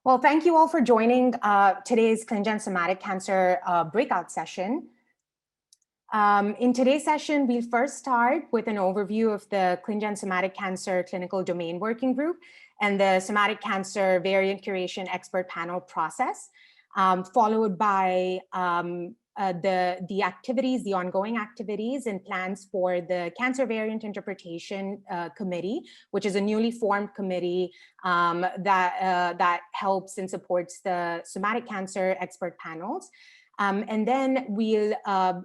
Well, thank you all for joining today's ClinGen Somatic Cancer breakout session. In today's session, we'll first start with an overview of the ClinGen Somatic Cancer Clinical Domain Working Group and the Somatic Cancer Variant Curation Expert Panel process, followed by the activities, the ongoing activities and plans for the Cancer Variant Interpretation Committee, which is a newly formed committee that helps and supports the somatic cancer expert panels. And then we'll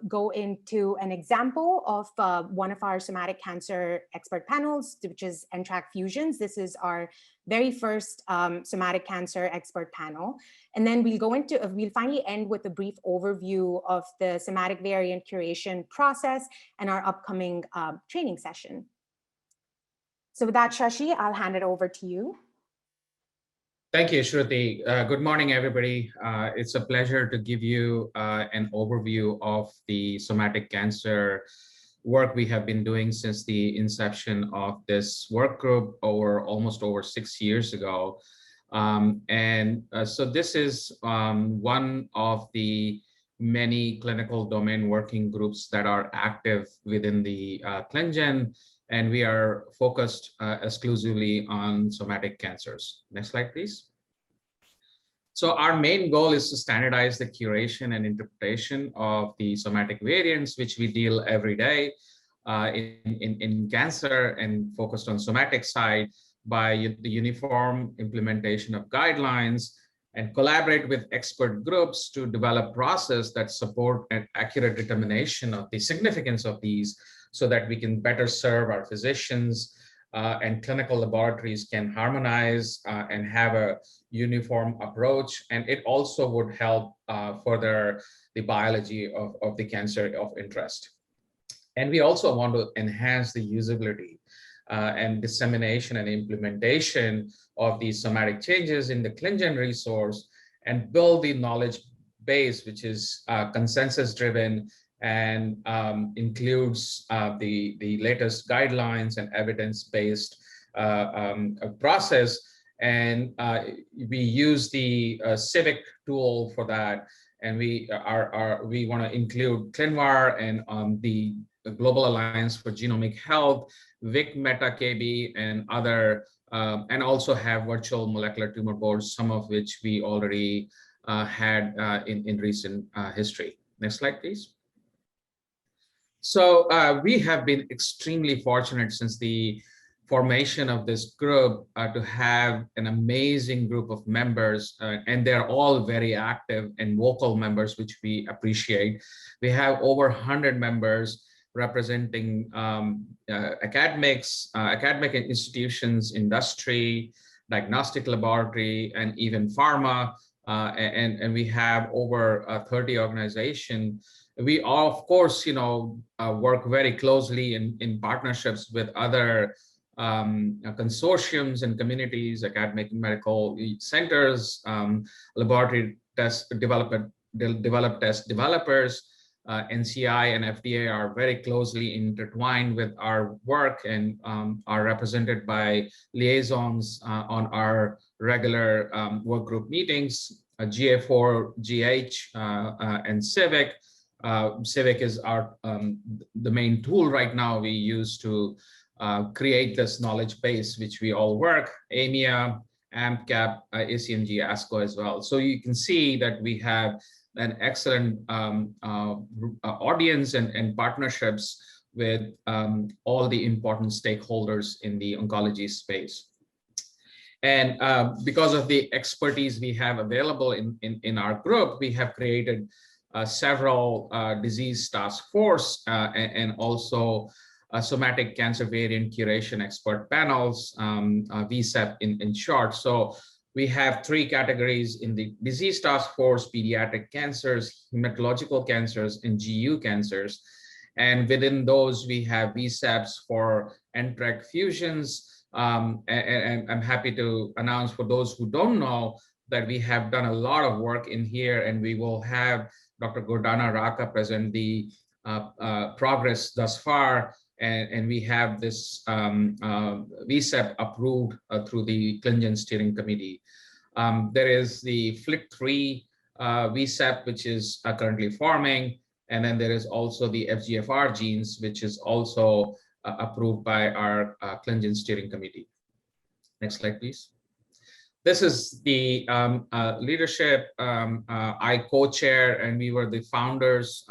go into an example of one of our somatic cancer expert panels, which is NTRK Fusions. This is our very first somatic cancer expert panel. And then we'll finally end with a brief overview of the somatic variant curation process and our upcoming training session. So with that, Shashi, I'll hand it over to you. Thank you, Shruti. Good morning, everybody. It's a pleasure to give you an overview of the somatic cancer work we have been doing since the inception of this work group almost over 6 years ago. So this is one of the many clinical domain working groups that are active within the ClinGen, and we are focused exclusively on somatic cancers. Next slide, please. So our main goal is to standardize the curation and interpretation of the somatic variants, which we deal every day in cancer, and focused on somatic side by the uniform implementation of guidelines, and collaborate with expert groups to develop process that support an accurate determination of the significance of these, so that we can better serve our physicians and clinical laboratories can harmonize and have a uniform approach. And it also would help further the biology of the cancer of interest. And we also want to enhance the usability and dissemination and implementation of these somatic changes in the ClinGen resource, and build the knowledge base, which is consensus driven and includes the latest guidelines and evidence-based process. And we use the CIVIC tool for that. And we want to include ClinVar and the Global Alliance for Genomic Health, VIC Meta KB, and other, and also have virtual molecular tumor boards, some of which we already had in recent history. Next slide, please. So we have been extremely fortunate since the formation of this group to have an amazing group of members, and they're all very active and vocal members, which we appreciate. We have over 100 members representing academics, academic institutions, industry, diagnostic laboratory, and even pharma. And we have over 30 organizations. We all, of course, work very closely in partnerships with other consortiums and communities, academic medical centers, laboratory test test developers. NCI and FDA are very closely intertwined with our work, and are represented by liaisons on our regular work group meetings. GA4, GH, and CIVIC. CIVIC is the main tool right now we use to create this knowledge base, which we all work. AMIA, AMP, CAP, ACMG, ASCO as well. So you can see that we have an excellent audience and partnerships with all the important stakeholders in the oncology space. And because of the expertise we have available in our group, we have created several disease task force and also somatic cancer variant curation expert panels, VCEP in short. So we have 3 categories in the disease task force: pediatric cancers, hematological cancers, and GU cancers. And within those, we have VCEPs for NTRK fusions. And I'm happy to announce, for those who don't know, that we have done a lot of work in here, and we will have Dr. Gordana Raca present the progress thus far. And we have this VCEP approved through the ClinGen Steering Committee. There is the FLT3 VCEP, which is currently forming. And then there is also the FGFR genes, which is also approved by our ClinGen steering committee. Next slide, please. This is the leadership. I co-chair, and we were the founders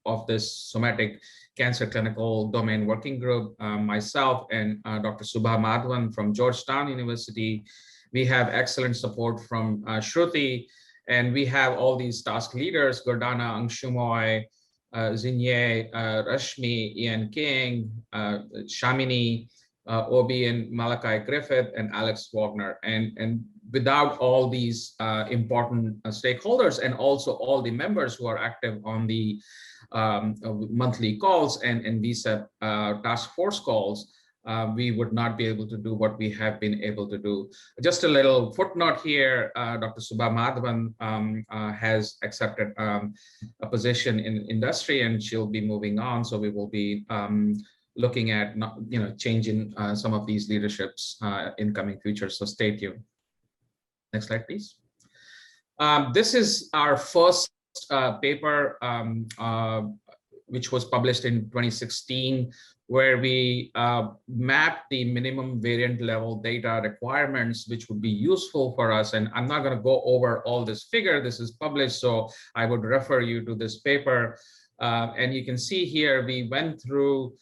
of this somatic cancer clinical domain working group, myself and Dr. Subha Madhavan from Georgetown University. We have excellent support from Shruti, and we have all these task leaders, Gordana, Angshumoy, Zinye, Rashmi, Ian King, Shamini, Obi and Malachi Griffith, and Alex Wagner. And without all these important stakeholders, and also all the members who are active on the monthly calls and VCEP task force calls, we would not be able to do what we have been able to do. Just a little footnote here, Dr. Subha Madhavan has accepted a position in industry, and she'll be moving on. So we will be looking at changing some of these leaderships in coming future. So stay tuned. Next slide, please. This is our first paper, which was published in 2016, where we mapped the minimum variant level data requirements, which would be useful for us. And I'm not going to go over all this figure. This is published, so I would refer you to this paper. And you can see here, we went through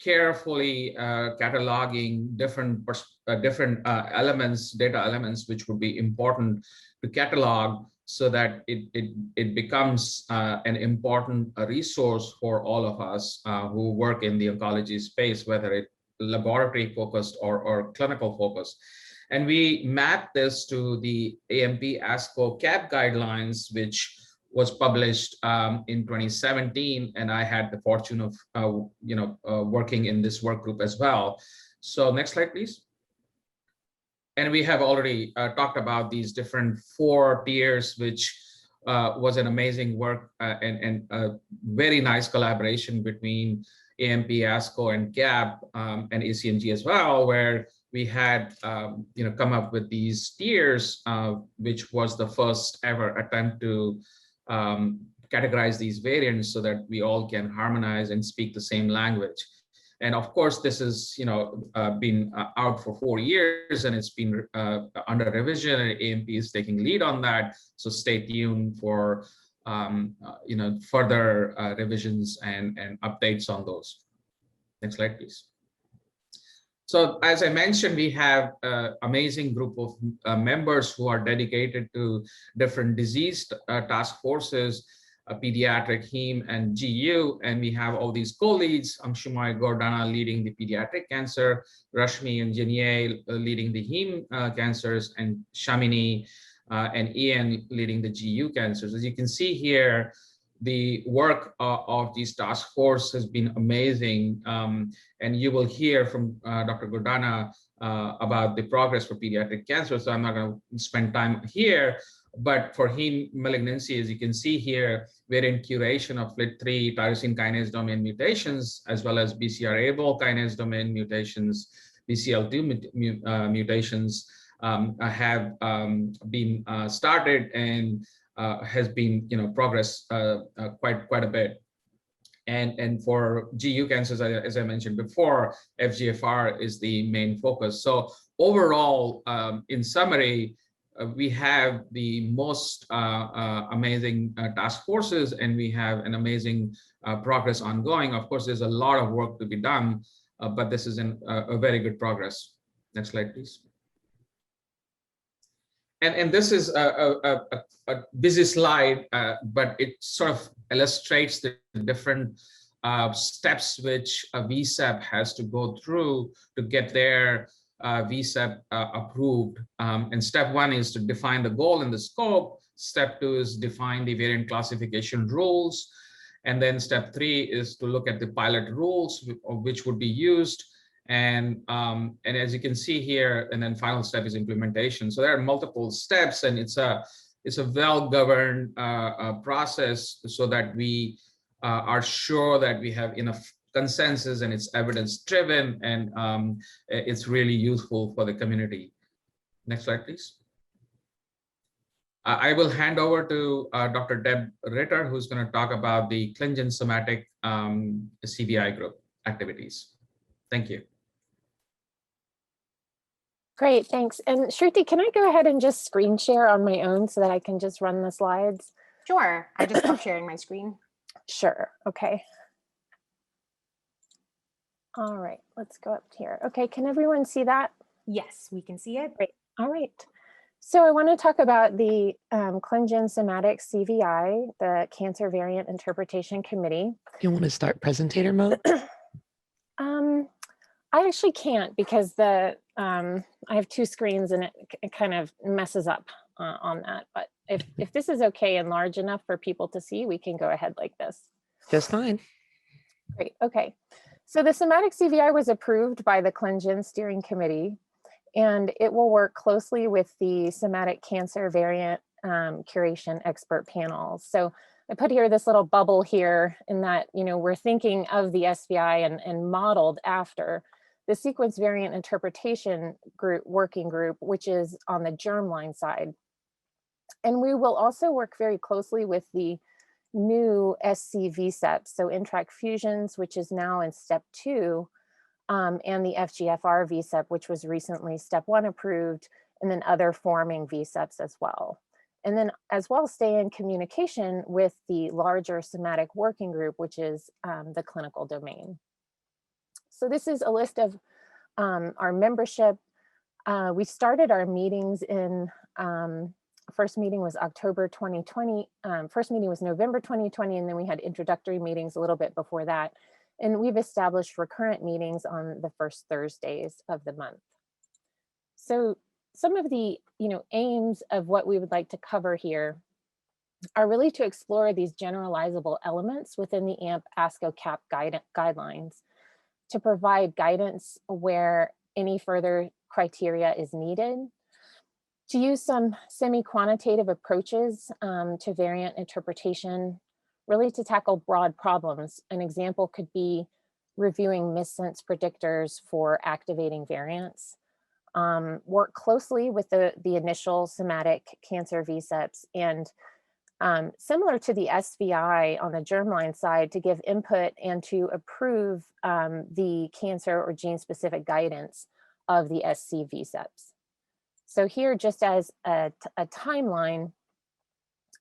carefully cataloging different elements, data elements, which would be important to catalog, so that it becomes an important resource for all of us who work in the oncology space, whether it's laboratory focused or clinical focused. And we mapped this to the AMP ASCO CAP guidelines, which was published in 2017, and I had the fortune of working in this work group as well. So next slide, please. And we have already talked about these different 4 tiers, which was an amazing work and a very nice collaboration between AMP, ASCO, and CAP, and ACMG as well, where we had come up with these tiers, which was the first ever attempt to categorize these variants so that we all can harmonize and speak the same language. And of course, this has been out for 4 years, and it's been under revision, and AMP is taking lead on that. So stay tuned for further revisions and updates on those. Next slide, please. So as I mentioned, we have an amazing group of members who are dedicated to different disease task forces, pediatric, heme, and GU, and we have all these co-leads, Angshumoy Gordana leading the pediatric cancer, Rashmi and Jenier leading the heme cancers, and Shamini and Ian leading the GU cancers. As you can see here, the work of these task force has been amazing, and you will hear from Dr. Gordana about the progress for pediatric cancer, so I'm not going to spend time here. But for heme malignancy, as you can see here, we're in curation of FLT3 tyrosine kinase domain mutations, as well as BCR-ABL kinase domain mutations, BCL2 mutations have been started and has been progress quite a bit. And for GU cancers, as I mentioned before, FGFR is the main focus. So overall, in summary, we have the most amazing task forces, and we have an amazing progress ongoing. Of course, there's a lot of work to be done, but this is a very good progress. Next slide, please. And this is a busy slide, but it sort of illustrates the different steps which a VCEP has to go through to get their VCEP approved. And step 1 is to define the goal and the scope. Step 2 is define the variant classification rules. And then step 3 is to look at the pilot rules which would be used. And as you can see here, and then final step is implementation. So there are multiple steps, and it's a well-governed process so that we are sure that we have enough consensus and it's evidence-driven, and it's really useful for the community. Next slide, please. I will hand over to Dr. Deb Ritter, who's going to talk about the ClinGen Somatic CVI group activities. Thank you. Great, thanks. And Shruti, can I go ahead and just screen share on my own so that I can just run the slides? Sure, I just stopped sharing my screen. Sure, okay. All right, let's go up here. Okay, can everyone see that? Yes, we can see it. Great, all right. So I want to talk about the ClinGen Somatic CVI, the Cancer Variant Interpretation Committee. You want to start presentator mode? I actually can't because I have two screens and it kind of messes up on that. But if this is okay and large enough for people to see, we can go ahead like this. Just fine. Great, okay. So the Somatic CVI was approved by the ClinGen Steering Committee, and it will work closely with the Somatic Cancer Variant Curation Expert Panels. So I put here this little bubble here in that, you know, we're thinking of the SVI and modeled after the Sequence Variant Interpretation Group working group, which is on the germline side. And we will also work very closely with the new SC VCEP, so NTRK fusions, which is now in step 2, and the FGFR VCEP, which was recently step 1 approved, and then other forming VCEPs as well. And then as well stay in communication with the larger somatic working group, which is the clinical domain. So this is a list of our membership. We started our meetings in, first meeting was October 2020, first meeting was November 2020, and then we had introductory meetings a little bit before that. And we've established recurrent meetings on the first Thursdays of the month. So some of the aims of what we would like to cover here are really to explore these generalizable elements within the AMP ASCO CAP guidelines, to provide guidance where any further criteria is needed, to use some semi-quantitative approaches to variant interpretation, really to tackle broad problems. An example could be reviewing missense predictors for activating variants, work closely with the initial somatic cancer VCEPs, and similar to the SVI on the germline side, to give input and to approve the cancer or gene-specific guidance of the SC VCEPs. So here, just as a timeline,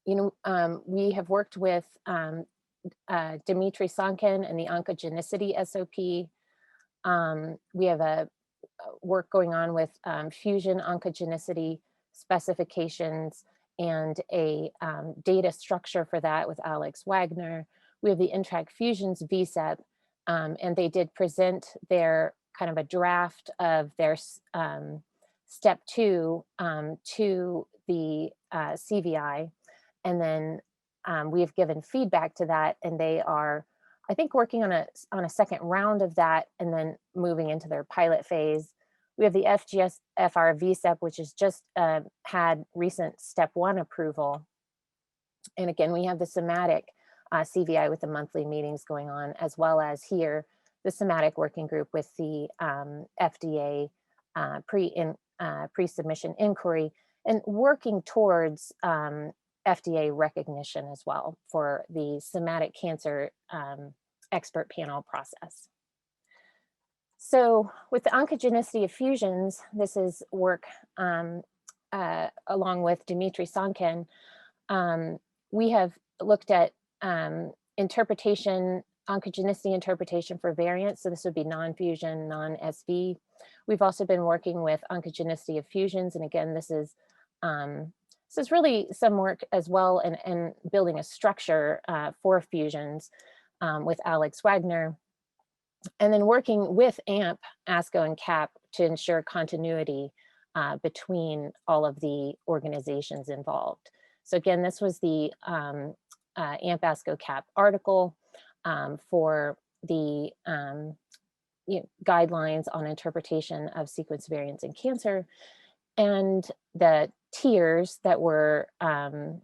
we have worked with Dmitry Sonkin and the oncogenicity SOP. We have a work going on with fusion oncogenicity specifications and a data structure for that with Alex Wagner. We have the NTRK fusions VCEP, and they did present their kind of a draft of their step 2 to the CVI. And then we have given feedback to that, and they are, I think, working on a second round of that and then moving into their pilot phase. We have the FGFR VCEP, which has just had recent step 1 approval. And again, we have the somatic CVI with the monthly meetings going on, as well as here, the somatic working group with the FDA pre-submission inquiry, and working towards FDA recognition as well for the somatic cancer expert panel process. So with the oncogenicity of fusions, this is work along with Dmitry Sonkin. We have looked at interpretation, oncogenicity interpretation for variants. So this would be non-fusion, non-SV. We've also been working with oncogenicity of fusions. And again, this is really some work as well and building a structure for fusions with Alex Wagner. And then working with AMP, ASCO, and CAP to ensure continuity between all of the organizations involved. So again, this was the AMP, ASCO, CAP article for the guidelines on interpretation of sequence variants in cancer, and the tiers that were kind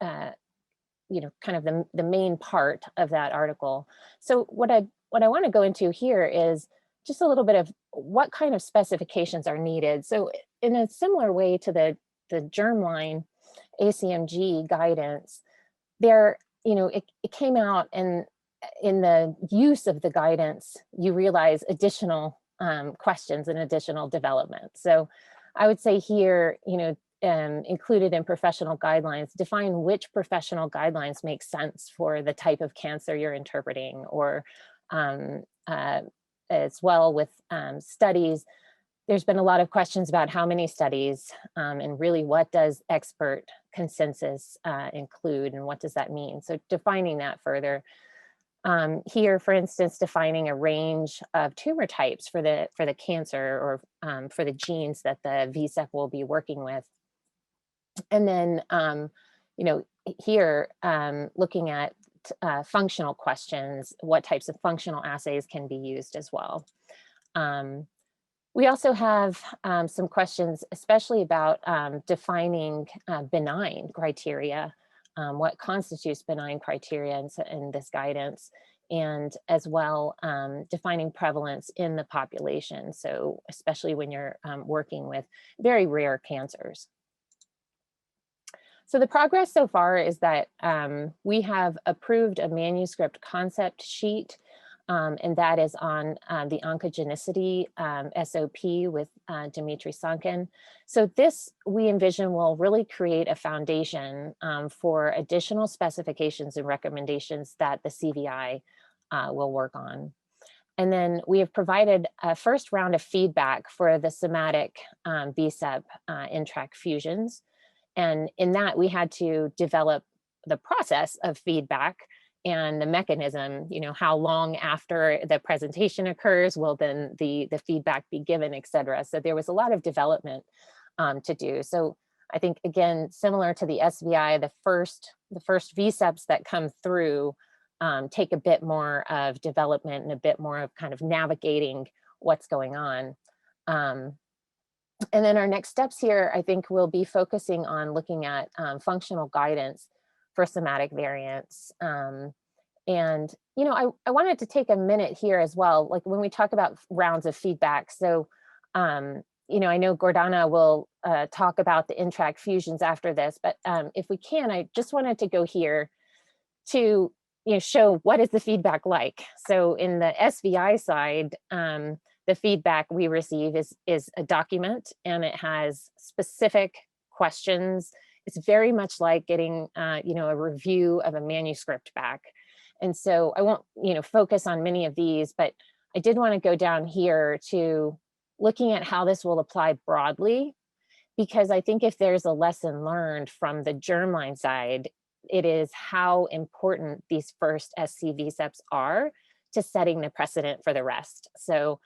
of the main part of that article. So what I want to go into here is just a little bit of what kind of specifications are needed. So in a similar way to the germline, ACMG guidance, there, it came out, and in the use of the guidance, you realize additional questions and additional development. So I would say here, included in professional guidelines, define which professional guidelines make sense for the type of cancer you're interpreting, or as well with studies. There's been a lot of questions about how many studies, and really what does expert consensus include, and what does that mean? So defining that further. Here, for instance, defining a range of tumor types for the cancer, or for the genes that the VCEP will be working with. And then, here, looking at functional questions, what types of functional assays can be used as well. We also have some questions, especially about defining benign criteria, what constitutes benign criteria in this guidance, and as well defining prevalence in the population. So especially when you're working with very rare cancers. So the progress so far is that we have approved a manuscript concept sheet, and that is on the oncogenicity SOP with Dmitry Sankin. So this, we envision, will really create a foundation for additional specifications and recommendations that the CVI will work on. And then we have provided a first round of feedback for the somatic VCEP NTRK fusions. And in that, we had to develop the process of feedback and the mechanism, how long after the presentation occurs will then the feedback be given, et cetera. So there was a lot of development to do. So I think, again, similar to the SVI, the first VCEPs that come through take a bit more of development and a bit more of kind of navigating what's going on. And then our next steps here, I think, will be focusing on looking at functional guidance for somatic variants. And, I wanted to take a minute here as well, like when we talk about rounds of feedback. So, I know Gordana will talk about the NTRK fusions after this, but if we can, I just wanted to go here to, show what is the feedback like. So in the SVI side, the feedback we receive is a document, and it has specific questions. It's very much like getting, a review of a manuscript back. And so I won't, focus on many of these, but I did want to go down here to looking at how this will apply broadly, because I think if there's a lesson learned from the germline side, it is how important these first SC VCEPs are to setting the precedent for the rest. So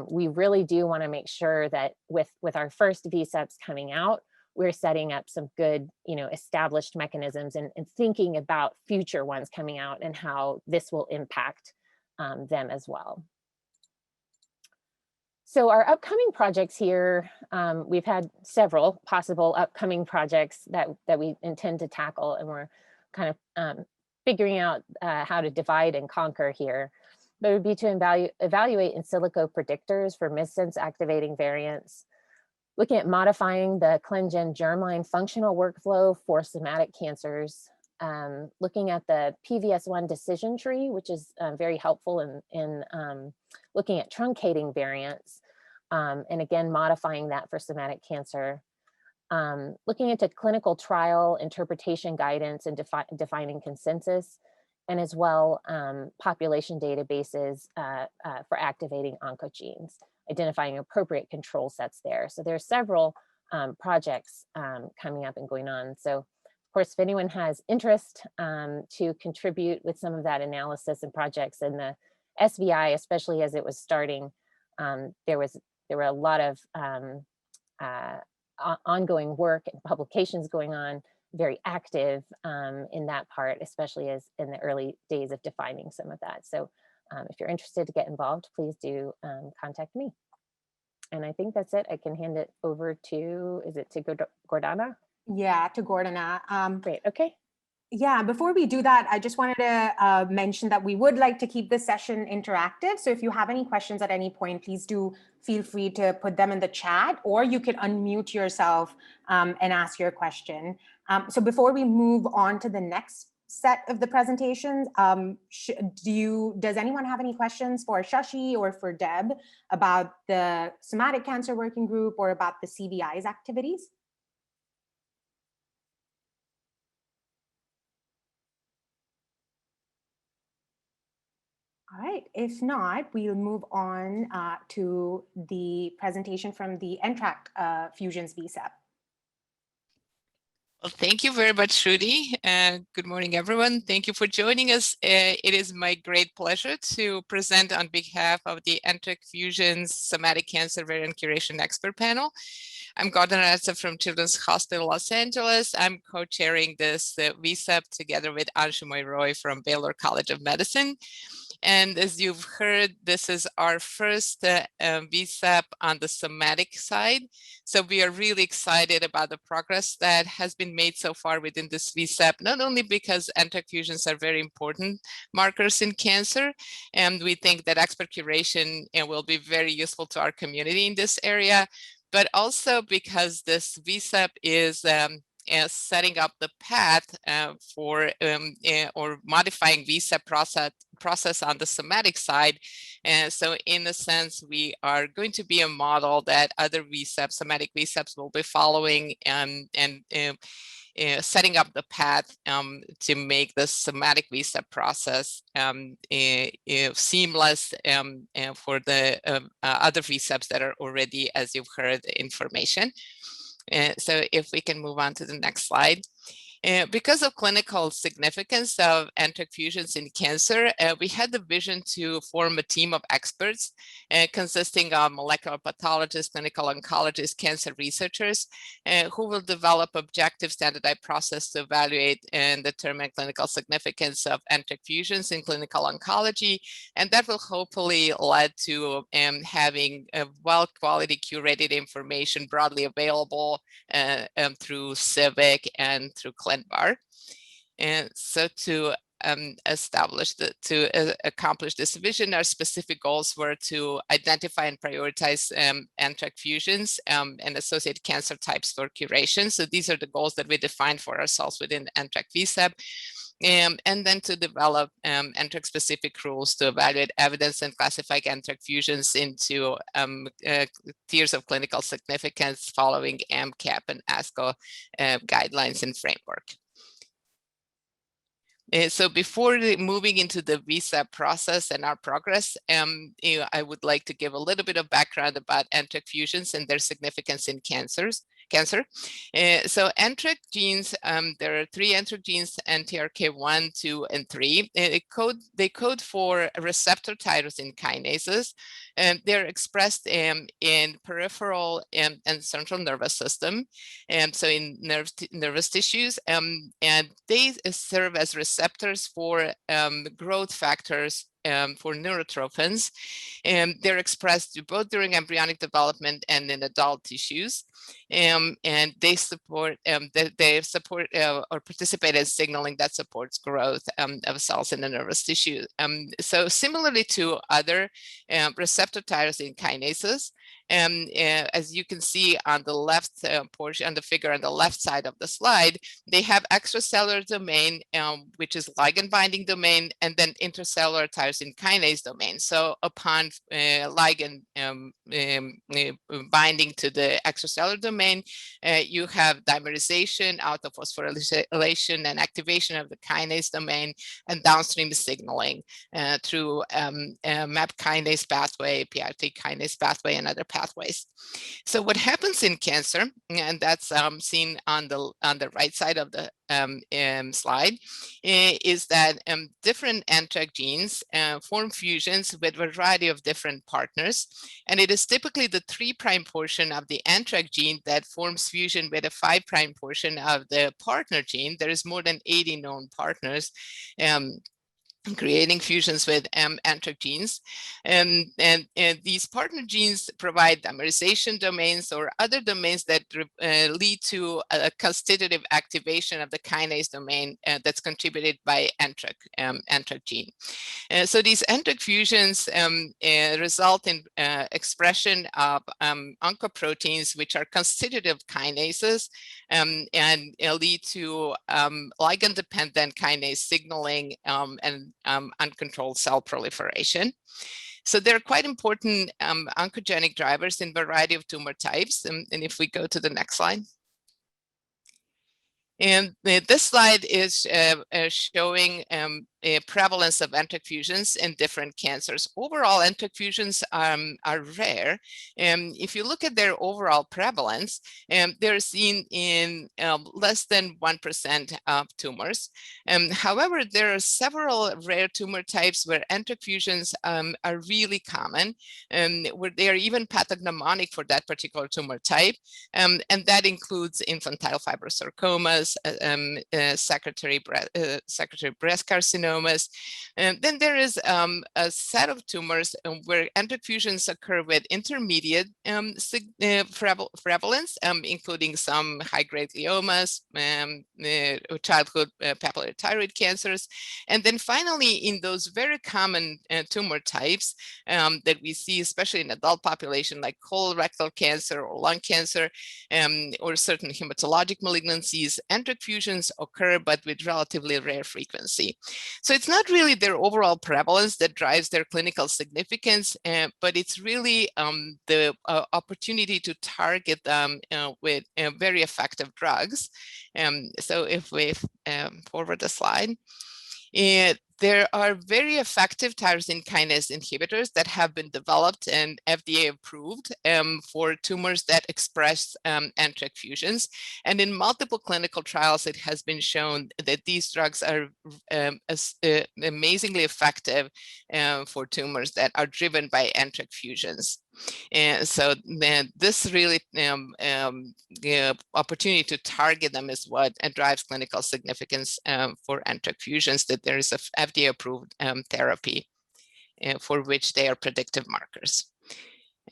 we really do want to make sure that with our first VCEPs coming out, we're setting up some good, established mechanisms and thinking about future ones coming out and how this will impact them as well. So our upcoming projects here, we've had several possible upcoming projects that we intend to tackle, and we're kind of figuring out how to divide and conquer here. But it would be to evaluate in silico predictors for missense activating variants, looking at modifying the ClinGen germline functional workflow for somatic cancers, looking at the PVS1 decision tree, which is very helpful in looking at truncating variants, and again, modifying that for somatic cancer, looking into clinical trial interpretation guidance and defining consensus, and as well population databases for activating oncogenes, identifying appropriate control sets there. So there are several projects coming up and going on. So of course, if anyone has interest to contribute with some of that analysis and projects in the SVI, especially as it was starting, there were a lot of ongoing work and publications going on, very active in that part, especially as in the early days of defining some of that. So if you're interested to get involved, please do contact me. And I think that's it. I can hand it over to, is it to Gordana? Yeah, to Gordana. Great, okay. Yeah, before we do that, I just wanted to mention that we would like to keep this session interactive. So if you have any questions at any point, please do feel free to put them in the chat, or you can unmute yourself and ask your question. So before we move on to the next set of the presentations, does anyone have any questions for Shashi or for Deb about the Somatic Cancer Working Group or about the CVI's activities? All right, if not, we'll move on to the presentation from the NTRK Fusions VCEP. Well, thank you very much, Shruti. Good morning, everyone. Thank you for joining us. It is my great pleasure to present on behalf of the NTRK Fusions Somatic Cancer Variant Curation Expert Panel. I'm Gordana from Children's Hospital Los Angeles. I'm co-chairing this VCEP together with Anshumoy Roy from Baylor College of Medicine. And as you've heard, this is our first VCEP on the somatic side. So we are really excited about the progress that has been made so far within this VCEP, not only because NTRK fusions are very important markers in cancer, and we think that expert curation will be very useful to our community in this area, but also because this VCEP is setting up the path for or modifying VCEP process on the somatic side. And so in a sense, we are going to be a model that other VCEPs, somatic VCEPs, will be following and setting up the path to make the somatic VCEP process seamless for the other VCEPs that are already, as you've heard, information. So if we can move on to the next slide. Because of clinical significance of NTRK fusions in cancer, we had the vision to form a team of experts consisting of molecular pathologists, clinical oncologists, cancer researchers, who will develop objective standardized process to evaluate and determine clinical significance of NTRK fusions in clinical oncology. And that will hopefully lead to having a well-quality curated information broadly available through CIVIC and through ClinGen. And so to accomplish this vision, our specific goals were to identify and prioritize NTRK fusions and associated cancer types for curation. So these are the goals that we defined for ourselves within NTRK VCEP. And then to develop NTRK-specific rules to evaluate evidence and classify NTRK fusions into tiers of clinical significance following AMP, CAP, and ASCO guidelines and framework. So before moving into the VCEP process and our progress, I would like to give a little bit of background about NTRK fusions and their significance in cancer. So NTRK genes, there are 3 NTRK genes, NTRK1, 2, and 3. They code for receptor tyrosine kinases, and they're expressed in peripheral and central nervous system, and so in nervous tissues, and they serve as receptors for growth factors for neurotrophins, and they're expressed both during embryonic development and in adult tissues, and they support or participate in signaling that supports growth of cells in the nervous tissue. So similarly to other receptor tyrosine kinases, as you can see on the left portion, on the figure on the left side of the slide, they have extracellular domain, which is ligand binding domain, and then intercellular tyrosine kinase domain. So upon ligand binding to the extracellular domain, you have dimerization, autophosphorylation, and activation of the kinase domain, and downstream signaling through MAP kinase pathway, PRT kinase pathway, and other pathways. So what happens in cancer, and that's seen on the right side of the slide, is that different NTRK genes form fusions with a variety of different partners, and it is typically the 3' portion of the NTRK gene that forms fusion with a 5' portion of the partner gene. There is more than 80 known partners. creating fusions with NTRK genes. And these partner genes provide dimerization domains or other domains that lead to a constitutive activation of the kinase domain that's contributed by NTRK gene. So these NTRK fusions result in expression of oncoproteins, which are constitutive kinases, and lead to ligand-dependent kinase signaling and uncontrolled cell proliferation. So they're quite important oncogenic drivers in a variety of tumor types. And if we go to the next slide. And this slide is showing a prevalence of NTRK fusions in different cancers. Overall, NTRK fusions are rare. If you look at their overall prevalence, they're seen in less than 1% of tumors. However, there are several rare tumor types where NTRK fusions are really common, where they are even pathognomonic for that particular tumor type. And that includes infantile fibrosarcomas, secretory breast carcinomas. And then there is a set of tumors where NTRK fusions occur with intermediate prevalence, including some high-grade gliomas, childhood papillary thyroid cancers. And then finally, in those very common tumor types that we see, especially in adult population, like colorectal cancer or lung cancer, or certain hematologic malignancies, NTRK fusions occur, but with relatively rare frequency. So it's not really their overall prevalence that drives their clinical significance, but it's really the opportunity to target them with very effective drugs. So if we forward the slide, there are very effective tyrosine kinase inhibitors that have been developed and FDA approved for tumors that express NTRK fusions. And in multiple clinical trials, it has been shown that these drugs are amazingly effective for tumors that are driven by NTRK fusions. And so then this really the opportunity to target them is what drives clinical significance for NTRK fusions, that there is a FDA approved therapy for which they are predictive markers.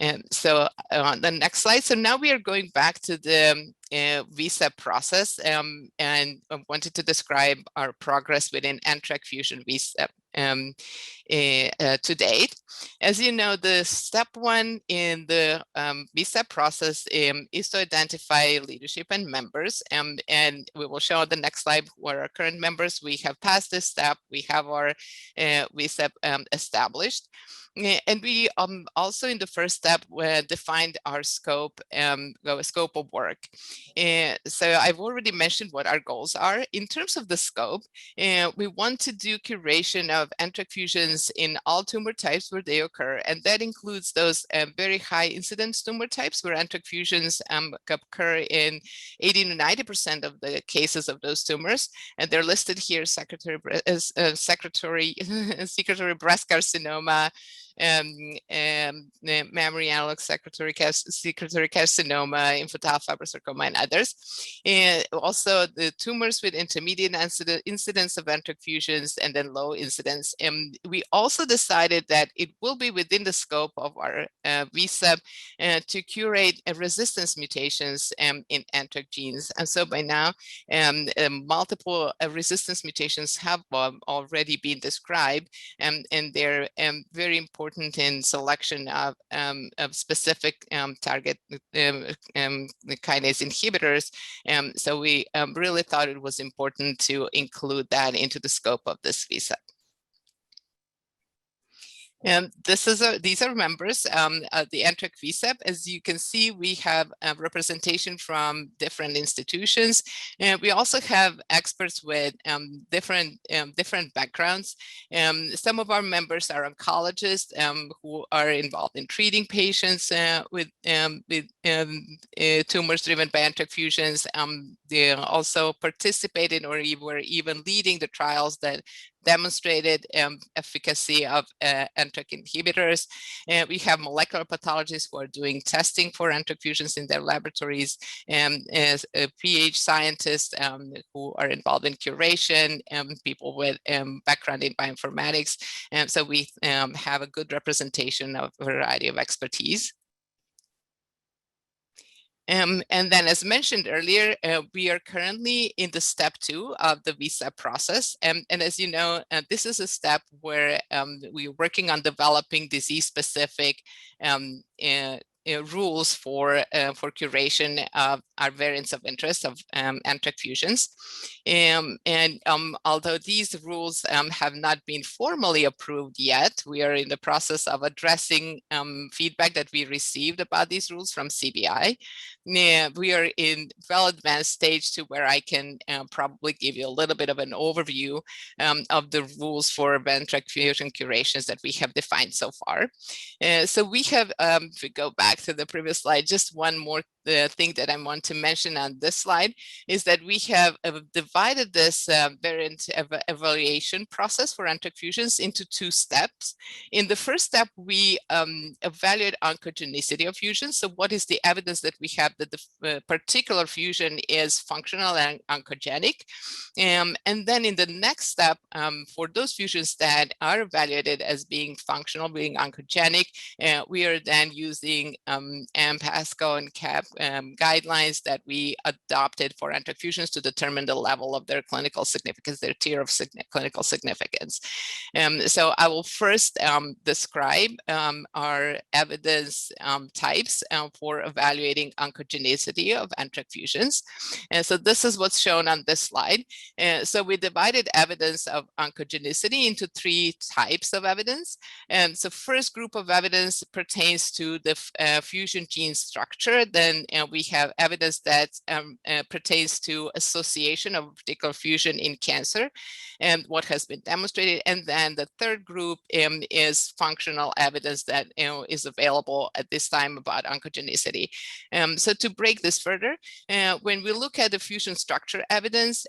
And so on the next slide. So now we are going back to the VCEP process, and I wanted to describe our progress within NTRK fusion VCEP to date. As you know, the step one in the VCEP process is to identify leadership and members, and we will show on the next slide where our current members. We have passed this step. We have our VCEP established. And we also in the first step defined our scope of work. So I've already mentioned what our goals are. In terms of the scope, we want to do curation of NTRK fusions in all tumor types where they occur. And that includes those very high incidence tumor types where NTRK fusions occur in 80 to 90% of the cases of those tumors. And they're listed here: secretory breast carcinoma, mammary analog secretory carcinoma, infantile fibrosarcoma, and others. And also the tumors with intermediate incidence of NTRK fusions and then low incidence. And we also decided that it will be within the scope of our VCEP to curate resistance mutations in NTRK genes. And so by now, multiple resistance mutations have already been described, and they're very important in selection of specific target kinase inhibitors. So we really thought it was important to include that into the scope of this VCEP. And these are members of the NTRK VCEP. As you can see, we have representation from different institutions, and we also have experts with different backgrounds. Some of our members are oncologists who are involved in treating patients with tumors driven by NTRK fusions. They also participated or were even leading the trials that demonstrated efficacy of NTRK inhibitors. We have molecular pathologists who are doing testing for NTRK fusions in their laboratories, and as PH scientists who are involved in curation, people with background in bioinformatics. And so we have a good representation of a variety of expertise. And then, as mentioned earlier, we are currently in the step 2 of the VCEP process. And as you know, this is a step where we're working on developing disease-specific rules for curation of our variants of interest of NTRK fusions. Although these rules have not been formally approved yet, we are in the process of addressing feedback that we received about these rules from CBI. We are in well advanced stage to where I can probably give you a little bit of an overview of the rules for NTRK fusion curations that we have defined so far. So we have, if we go back to the previous slide, just one more thing that I want to mention on this slide is that we have divided this variant evaluation process for NTRK fusions into 2 steps. In the first step, we evaluate oncogenicity of fusions. So what is the evidence that we have that the particular fusion is functional and oncogenic? And then in the next step, for those fusions that are evaluated as being functional, being oncogenic, we are then using AMP, ASCO, and CAP guidelines that we adopted for NTRK fusions to determine the level of their clinical significance, their tier of clinical significance. So I will first describe our evidence types for evaluating oncogenicity of NTRK fusions. And so this is what's shown on this slide. So we divided evidence of oncogenicity into 3 types of evidence. And so first group of evidence pertains to the fusion gene structure. Then we have evidence that pertains to association of a particular fusion in cancer and what has been demonstrated. And then the third group is functional evidence that is available at this time about oncogenicity. So to break this further, when we look at the fusion structure evidence,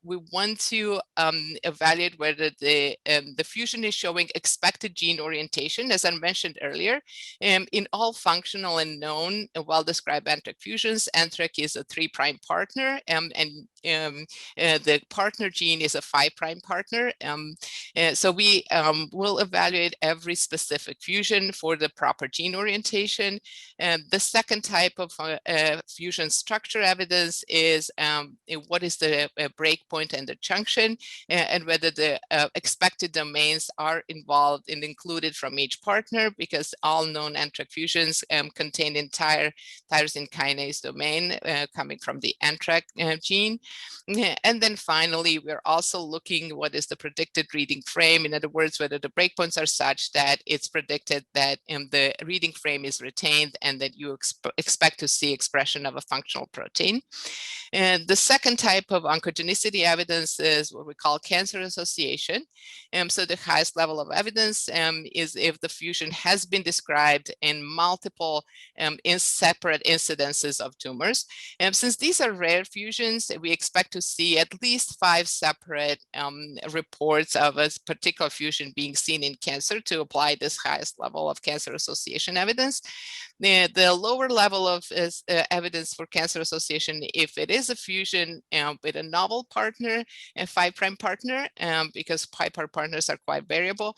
we want to evaluate whether the fusion is showing expected gene orientation, as I mentioned earlier. In all functional and known well-described NTRK fusions, NTRK is a 3' partner, and the partner gene is a 5' partner. So we will evaluate every specific fusion for the proper gene orientation. The second type of fusion structure evidence is what is the breakpoint and the junction, and whether the expected domains are involved and included from each partner, because all known NTRK fusions contain entire tyrosine kinase domain coming from the NTRK gene. And then finally, we're also looking what is the predicted reading frame. In other words, whether the breakpoints are such that it's predicted that the reading frame is retained and that you expect to see expression of a functional protein. And the second type of oncogenicity evidence is what we call cancer association. So the highest level of evidence is if the fusion has been described in multiple in separate incidences of tumors. Since these are rare fusions, we expect to see at least 5 separate reports of a particular fusion being seen in cancer to apply this highest level of cancer association evidence. The lower level of evidence for cancer association, if it is a fusion with a novel partner, a 5' partner, because 5' partners are quite variable,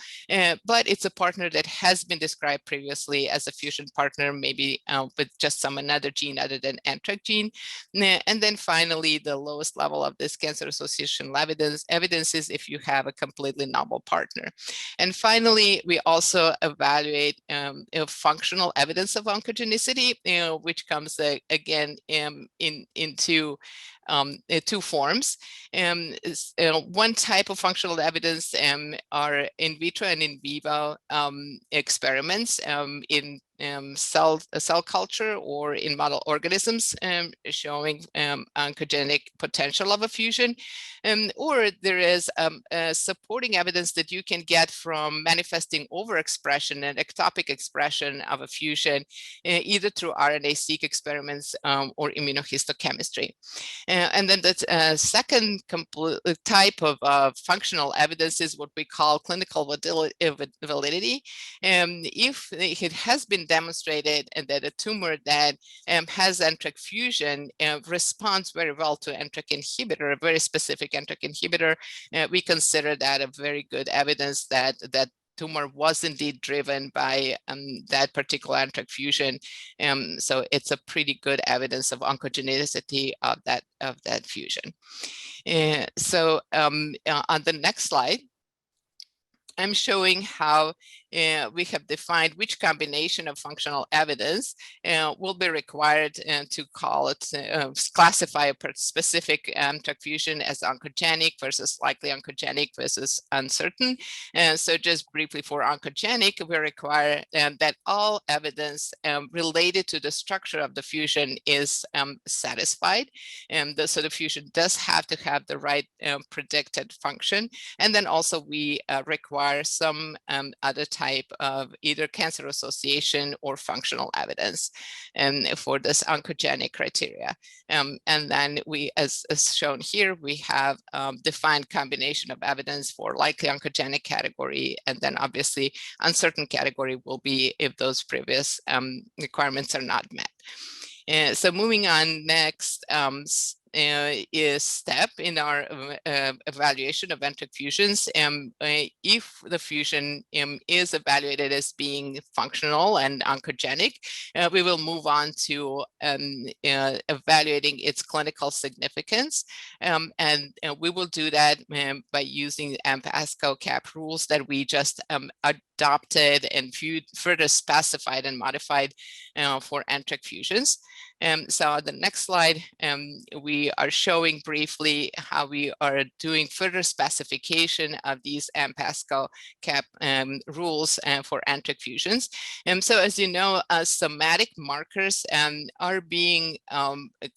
but it's a partner that has been described previously as a fusion partner, maybe with just some another gene other than NTRK gene. And then finally, the lowest level of this cancer association evidence is if you have a completely novel partner. And finally, we also evaluate functional evidence of oncogenicity, which comes again into 2 forms. One type of functional evidence are in vitro and in vivo experiments in cell culture or in model organisms showing oncogenic potential of a fusion, or there is supporting evidence that you can get from manifesting overexpression and ectopic expression of a fusion, either through RNA-seq experiments or immunohistochemistry. And then the second type of functional evidence is what we call clinical validity. If it has been demonstrated that a tumor that has NTRK fusion responds very well to NTRK inhibitor, a very specific NTRK inhibitor, we consider that a very good evidence that that tumor was indeed driven by that particular NTRK fusion. So it's a pretty good evidence of oncogenicity of that fusion. So on the next slide, I'm showing how we have defined which combination of functional evidence will be required to call it, classify a specific NTRK fusion as oncogenic versus likely oncogenic versus uncertain. So just briefly, for oncogenic, we require that all evidence related to the structure of the fusion is satisfied. So the fusion does have to have the right predicted function. And then also we require some other type of either cancer association or functional evidence for this oncogenic criteria. And then we, as shown here, we have defined combination of evidence for likely oncogenic category, and then obviously uncertain category will be if those previous requirements are not met. So moving on, next is step in our evaluation of NTRK fusions. If the fusion is evaluated as being functional and oncogenic, we will move on to evaluating its clinical significance. And we will do that by using the ASCO cap rules that we just adopted and further specified and modified for NTRK fusions. So on the next slide, we are showing briefly how we are doing further specification of these ASCO cap rules for NTRK fusions. So as you know, somatic markers are being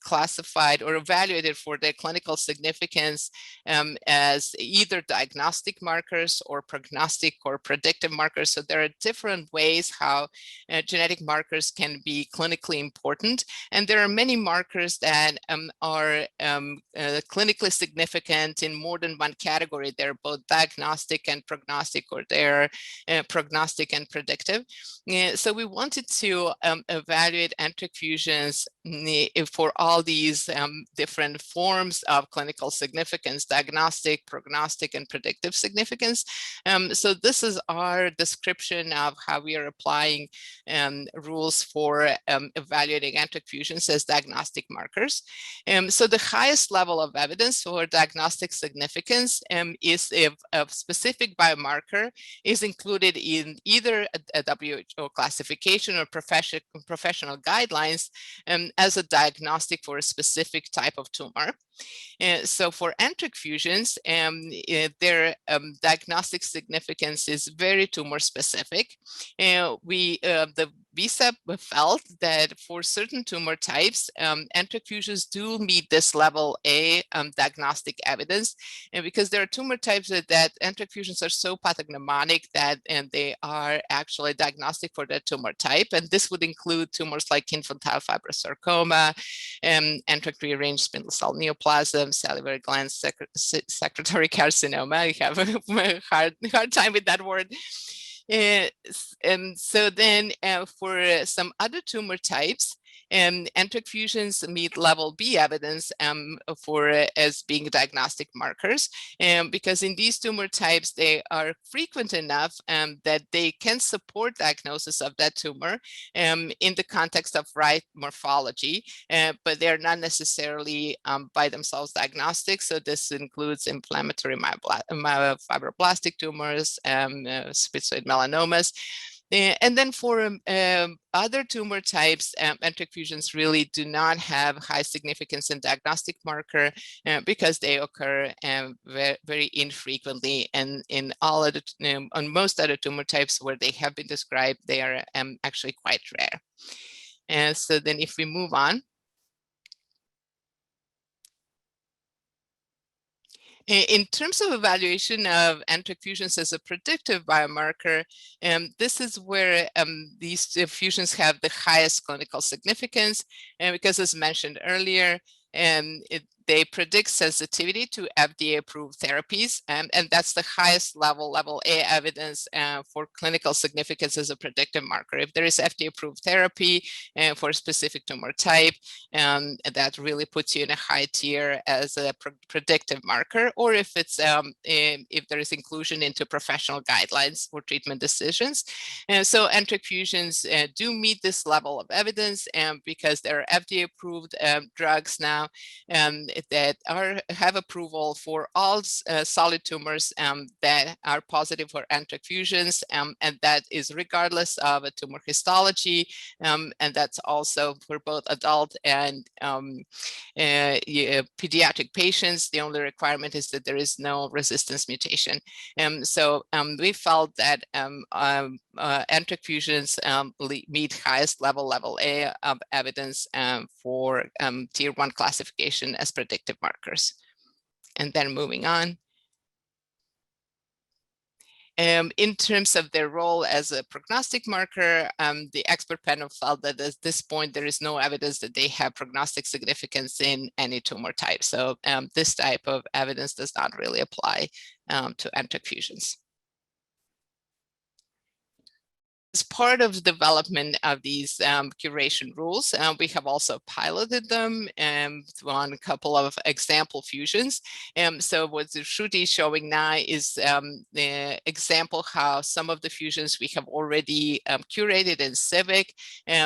classified or evaluated for their clinical significance as either diagnostic markers or prognostic or predictive markers. So there are different ways how genetic markers can be clinically important. And there are many markers that are clinically significant in more than one category. They're both diagnostic and prognostic, or they're prognostic and predictive. So we wanted to evaluate NTRK fusions for all these different forms of clinical significance: diagnostic, prognostic, and predictive significance. So this is our description of how we are applying rules for evaluating NTRK fusions as diagnostic markers. So the highest level of evidence for diagnostic significance is if a specific biomarker is included in either a WHO classification or professional guidelines as a diagnostic for a specific type of tumor. So for NTRK fusions, their diagnostic significance is very tumor specific. The VCEP felt that for certain tumor types, NTRK fusions do meet this level A diagnostic evidence, and because there are tumor types that NTRK fusions are so pathognomonic that they are actually diagnostic for that tumor type, and this would include tumors like infantile fibrosarcoma, NTRK rearranged spindle cell neoplasm, salivary gland secretory carcinoma. I have a hard time with that word. And so then for some other tumor types, NTRK fusions meet level B evidence as being diagnostic markers, because in these tumor types, they are frequent enough that they can support diagnosis of that tumor in the context of right morphology, but they're not necessarily by themselves diagnostic. So this includes inflammatory fibroblastic tumors, schizoid melanomas. And then for other tumor types, NTRK fusions really do not have high significance in diagnostic marker because they occur very, very infrequently. And in all other, on most other tumor types where they have been described, they are actually quite rare. And so then if we move on. In terms of evaluation of NTRK fusions as a predictive biomarker, this is where these fusions have the highest clinical significance, and because as mentioned earlier, they predict sensitivity to FDA-approved therapies, and that's the highest level A evidence for clinical significance as a predictive marker. If there is FDA-approved therapy for a specific tumor type, that really puts you in a high tier as a predictive marker, or if it's if there is inclusion into professional guidelines for treatment decisions. And so NTRK fusions do meet this level of evidence, because there are FDA-approved drugs now that have approval for all solid tumors that are positive for NTRK fusions, and that is regardless of a tumor histology, and that's also for both adult and pediatric patients. The only requirement is that there is no resistance mutation. So we felt that NTRK fusions meet highest level A of evidence for tier 1 classification as predictive markers. And then moving on. In terms of their role as a prognostic marker, the expert panel felt that at this point there is no evidence that they have prognostic significance in any tumor type. So this type of evidence does not really apply to NTRK fusions. As part of the development of these curation rules, we have also piloted them on a couple of example fusions. So what Shruti is showing now is the example how some of the fusions we have already curated in CIVIC.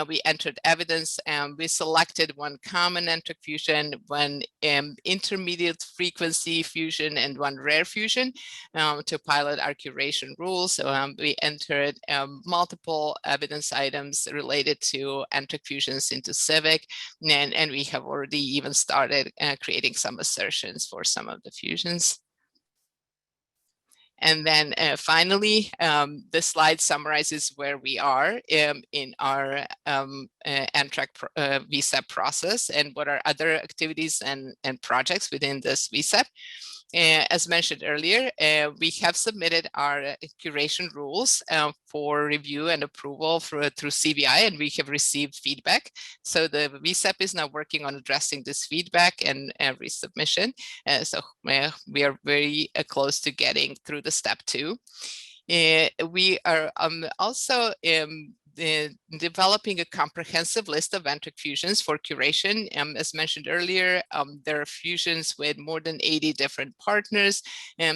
We entered evidence, and we selected one common NTRK fusion, one intermediate frequency fusion, and one rare fusion to pilot our curation rules. So we entered multiple evidence items related to NTRK fusions into CIVIC, and we have already even started creating some assertions for some of the fusions. And then finally, the slide summarizes where we are in our NTRK VCEP process and what are other activities and projects within this VCEP. As mentioned earlier, we have submitted our curation rules for review and approval through CBI, and we have received feedback. So the VCEP is now working on addressing this feedback and resubmission. So we are very close to getting through the step 2. We are also developing a comprehensive list of NTRK fusions for curation. As mentioned earlier, there are fusions with more than 80 different partners.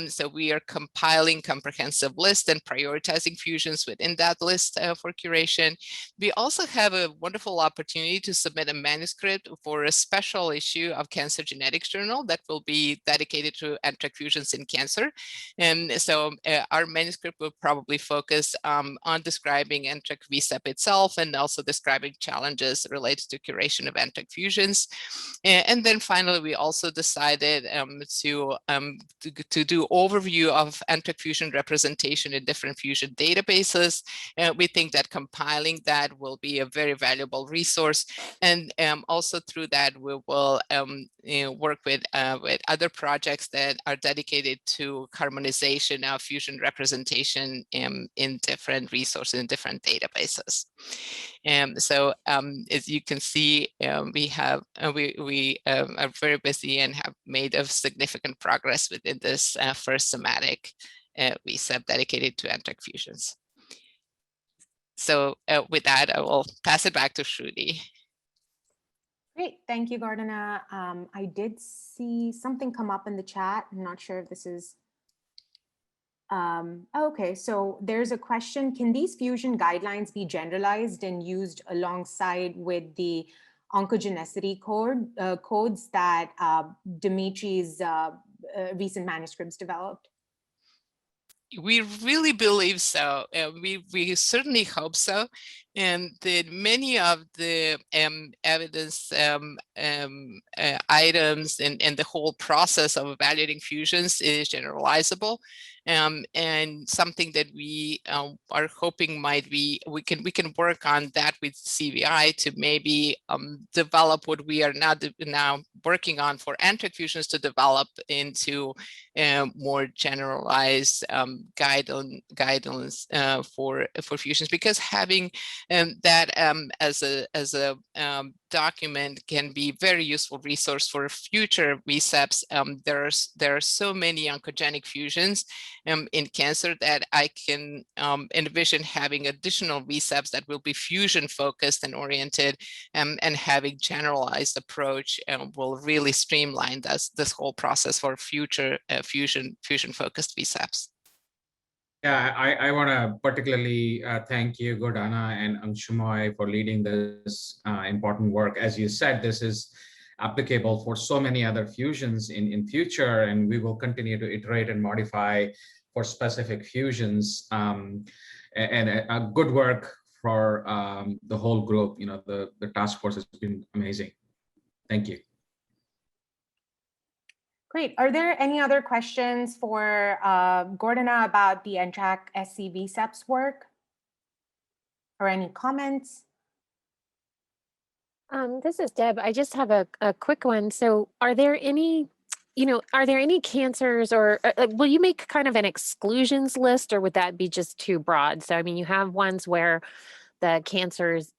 So we are compiling comprehensive list and prioritizing fusions within that list for curation. We also have a wonderful opportunity to submit a manuscript for a special issue of Cancer Genetics Journal that will be dedicated to NTRK fusions in cancer. And so our manuscript will probably focus on describing NTRK VCEP itself and also describing challenges related to curation of NTRK fusions. And then finally, we also decided to do overview of NTRK fusion representation in different fusion databases. We think that compiling that will be a very valuable resource. And also through that, we will work with other projects that are dedicated to harmonization of fusion representation in different resources, in different databases. So as you can see, we are very busy and have made a significant progress within this first somatic VCEP dedicated to NTRK fusions. So with that, I will pass it back to Shruti. Great, thank you, Gordana. I did see something come up in the chat. I'm not sure if this is okay, so there's a question. Can these fusion guidelines be generalized and used alongside with the oncogenicity codes that Dimitri's recent manuscripts developed? We really believe so. We certainly hope so. And that many of the evidence items and the whole process of evaluating fusions is generalizable, and something that we are hoping might be, we can work on that with CVI to maybe develop what we are now working on for NTRK fusions, to develop into more generalized guidelines for fusions, because having that as a document can be very useful resource for future VCEPs. There are so many oncogenic fusions in cancer that I can envision having additional VCEPs that will be fusion focused and oriented, and having generalized approach will really streamline this whole process for future fusion focused VCEPs. Yeah, I want to particularly thank you, Gordana and Anshumoy, for leading this important work. As you said, this is applicable for so many other fusions in future, and we will continue to iterate and modify for specific fusions. And a good work for the whole group. You know, the task force has been amazing. Thank you. Great. Are there any other questions for Gordana about the NTRK-SC VCEP's work? Or any comments? This is Deb. I just have a quick one. So are there any, are there any cancers, or will you make kind of an exclusions list, or would that be just too broad? So, I mean, you have ones where the cancers,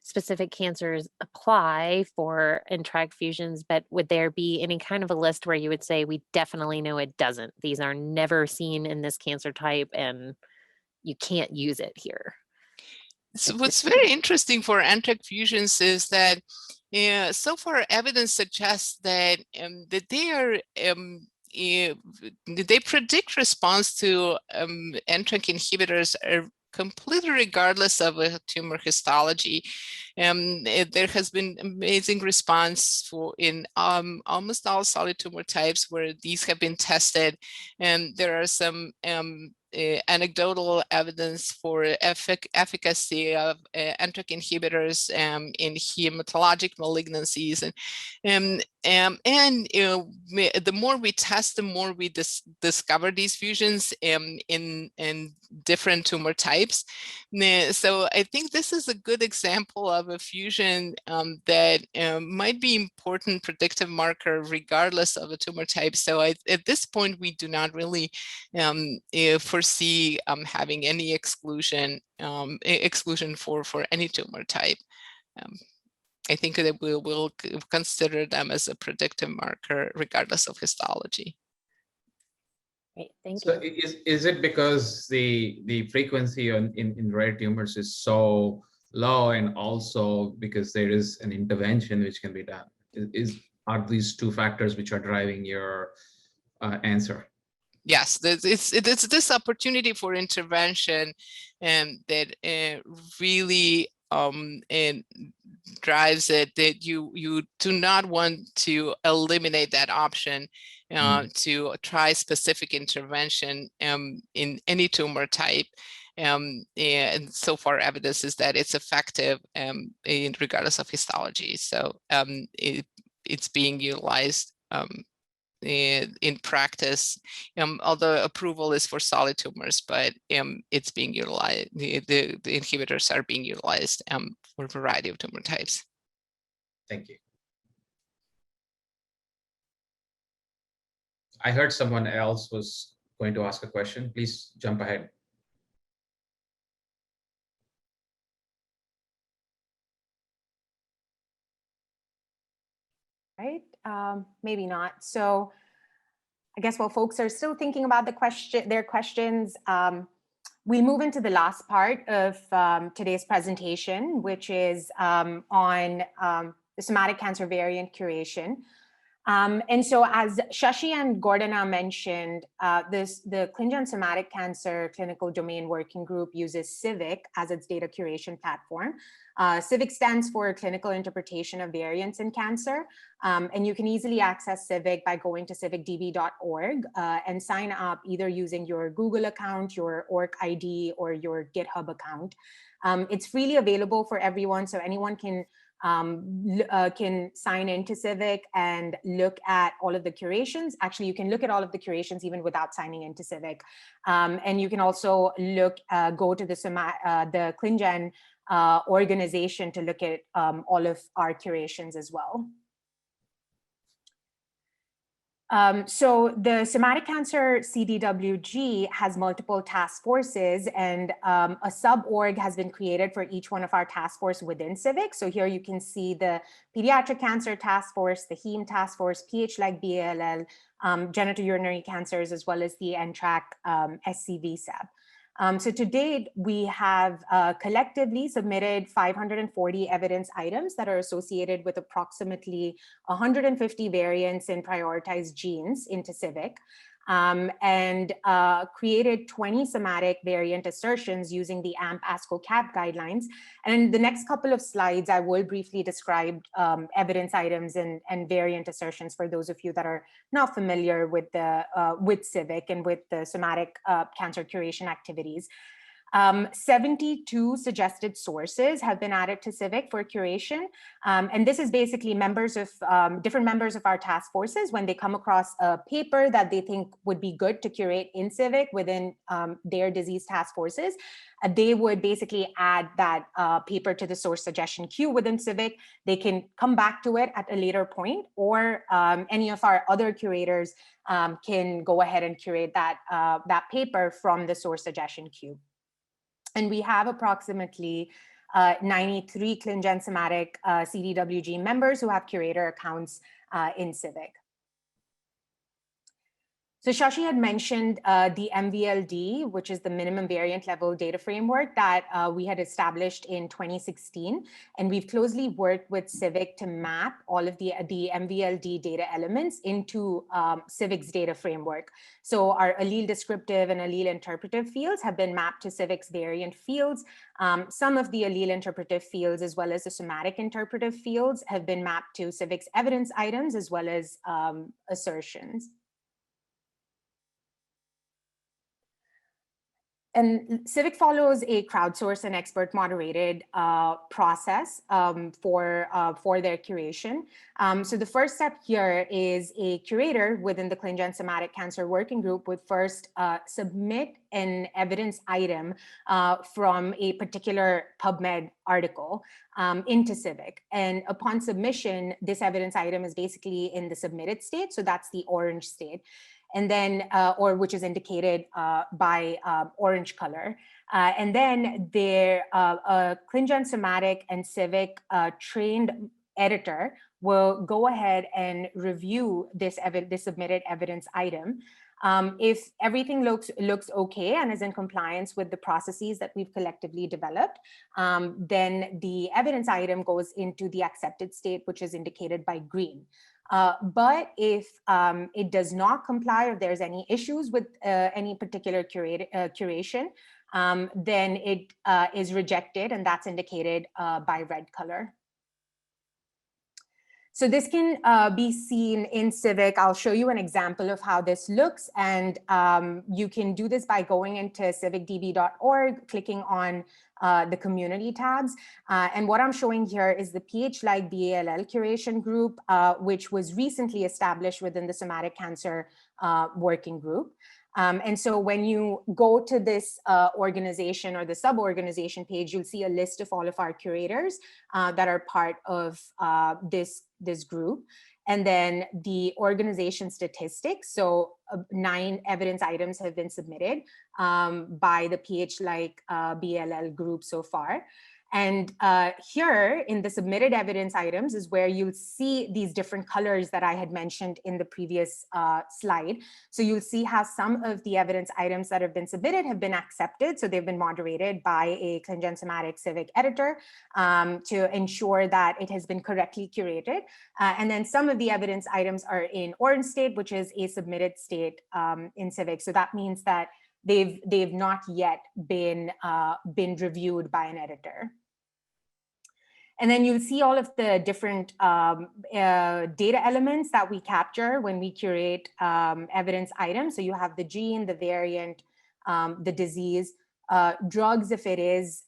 specific cancers apply for NTRK fusions, but would there be any kind of a list where you would say, we definitely know it doesn't? These are never seen in this cancer type and you can't use it here. So what's very interesting for NTRK fusions is that so far evidence suggests that that they are they predict response to NTRK inhibitors completely regardless of a tumor histology. There has been amazing response in almost all solid tumor types where these have been tested, and there are some anecdotal evidence for efficacy of NTRK inhibitors in hematologic malignancies, and the more we test, the more we discover these fusions in different tumor types. So I think this is a good example of a fusion that might be important predictive marker regardless of a tumor type. So at this point, we do not really foresee having any exclusion for any tumor type. I think that we will consider them as a predictive marker regardless of histology. Great, thank you. So you. is it because the frequency in rare tumors is so low, and also because there is an intervention which can be done? Are these two factors which are driving your answer? Yes, it's this opportunity for intervention that really drives it, that you do not want to eliminate that option to try specific intervention in any tumor type. And so far evidence is that it's effective regardless of histology. So it's being utilized in practice, although approval is for solid tumors, but it's being utilized, the inhibitors are being utilized for a variety of tumor types. Thank you. I heard someone else was going to ask a question. Please jump ahead. Right, maybe not. So I guess while folks are still thinking about their questions, we move into the last part of today's presentation, which is on the somatic cancer variant curation. And so as Shashi and Gordana mentioned, the ClinGen Somatic Cancer Clinical Domain Working Group uses CIVIC as its data curation platform. CIVIC stands for Clinical Interpretation of Variants in Cancer, and you can easily access CIVIC by going to civicdb.org and sign up either using your Google account, your ORC ID, or your GitHub account. It's freely available for everyone, so anyone can sign into CIVIC and look at all of the curations. Actually, you can look at all of the curations even without signing into CIVIC. And you can also go to the ClinGen organization to look at all of our curations as well. So the Somatic Cancer CDWG has multiple task forces, and a sub-org has been created for each one of our task force within CIVIC. So here you can see the Pediatric Cancer Task Force, the Heme Task Force, PH-like BALL, genitourinary cancers, as well as the NTRK-SC VCEP. So to date, we have collectively submitted 540 evidence items that are associated with approximately 150 variants in prioritized genes into CIVIC, and created 20 somatic variant assertions using the AMP ASCO CAP guidelines. And in the next couple of slides, I will briefly describe evidence items and variant assertions for those of you that are not familiar with CIVIC and with the somatic cancer curation activities. 72 suggested sources have been added to CIVIC for curation. And this is basically different members of our task forces, when they come across a paper that they think would be good to curate in CIVIC within their disease task forces, they would basically add that paper to the source suggestion queue within CIVIC. They can come back to it at a later point, or any of our other curators can go ahead and curate that paper from the source suggestion queue. And we have approximately 93 ClinGen Somatic CDWG members who have curator accounts in CIVIC. So Shashi had mentioned the MVLD, which is the minimum variant level data framework that we had established in 2016. And we've closely worked with CIVIC to map all of the MVLD data elements into CIVIC's data framework. So our allele descriptive and allele interpretive fields have been mapped to CIVIC's variant fields. Some of the allele interpretive fields, as well as the somatic interpretive fields, have been mapped to CIVIC's evidence items, as well as assertions. And CIVIC follows a crowdsourced and expert moderated process for their curation. So the first step here is a curator within the ClinGen Somatic Cancer Working Group would first submit an evidence item from a particular PubMed article into CIVIC. And upon submission, this evidence item is basically in the submitted state. So that's the orange state. And then, or which is indicated by orange color. And then their ClinGen Somatic and CIVIC trained editor will go ahead and review this submitted evidence item. If everything looks okay and is in compliance with the processes that we've collectively developed, then the evidence item goes into the accepted state, which is indicated by green. But if it does not comply, or there's any issues with any particular curation, then it is rejected, and that's indicated by red color. So this can be seen in CIVIC. I'll show you an example of how this looks, and you can do this by going into civicdb.org, clicking on the community tabs. And what I'm showing here is the PH-like BALL curation group, which was recently established within the Somatic Cancer Working Group. And so when you go to this organization or the sub-organization page, you'll see a list of all of our curators that are part of this group. And then the organization statistics. So 9 evidence items have been submitted by the PH-like BLL group so far. And here in the submitted evidence items is where you'll see these different colors that I had mentioned in the previous slide. So you'll see how some of the evidence items that have been submitted have been accepted. So they've been moderated by a ClinGen Somatic CIVIC editor to ensure that it has been correctly curated. And then some of the evidence items are in orange state, which is a submitted state in CIVIC. So that means that they've not yet been reviewed by an editor. And then you'll see all of the different data elements that we capture when we curate evidence items. So you have the gene, the variant, the disease, drugs if it is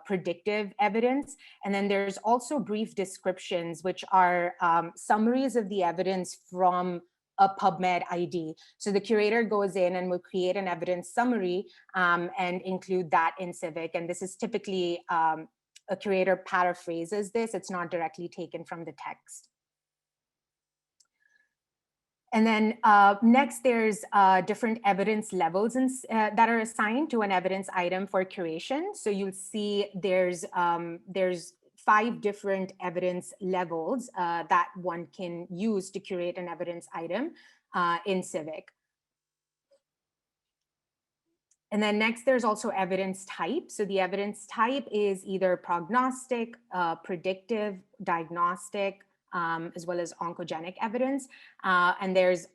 predictive evidence. And then there's also brief descriptions, which are summaries of the evidence from a PubMed ID. So the curator goes in and will create an evidence summary and include that in CIVIC. And this is typically a curator paraphrases this. It's not directly taken from the text. And then next, there's different evidence levels that are assigned to an evidence item for curation. So you'll see there's 5 different evidence levels that one can use to curate an evidence item in CIVIC. And then next, there's also evidence type. So the evidence type is either prognostic, predictive, diagnostic, as well as oncogenic evidence. And there's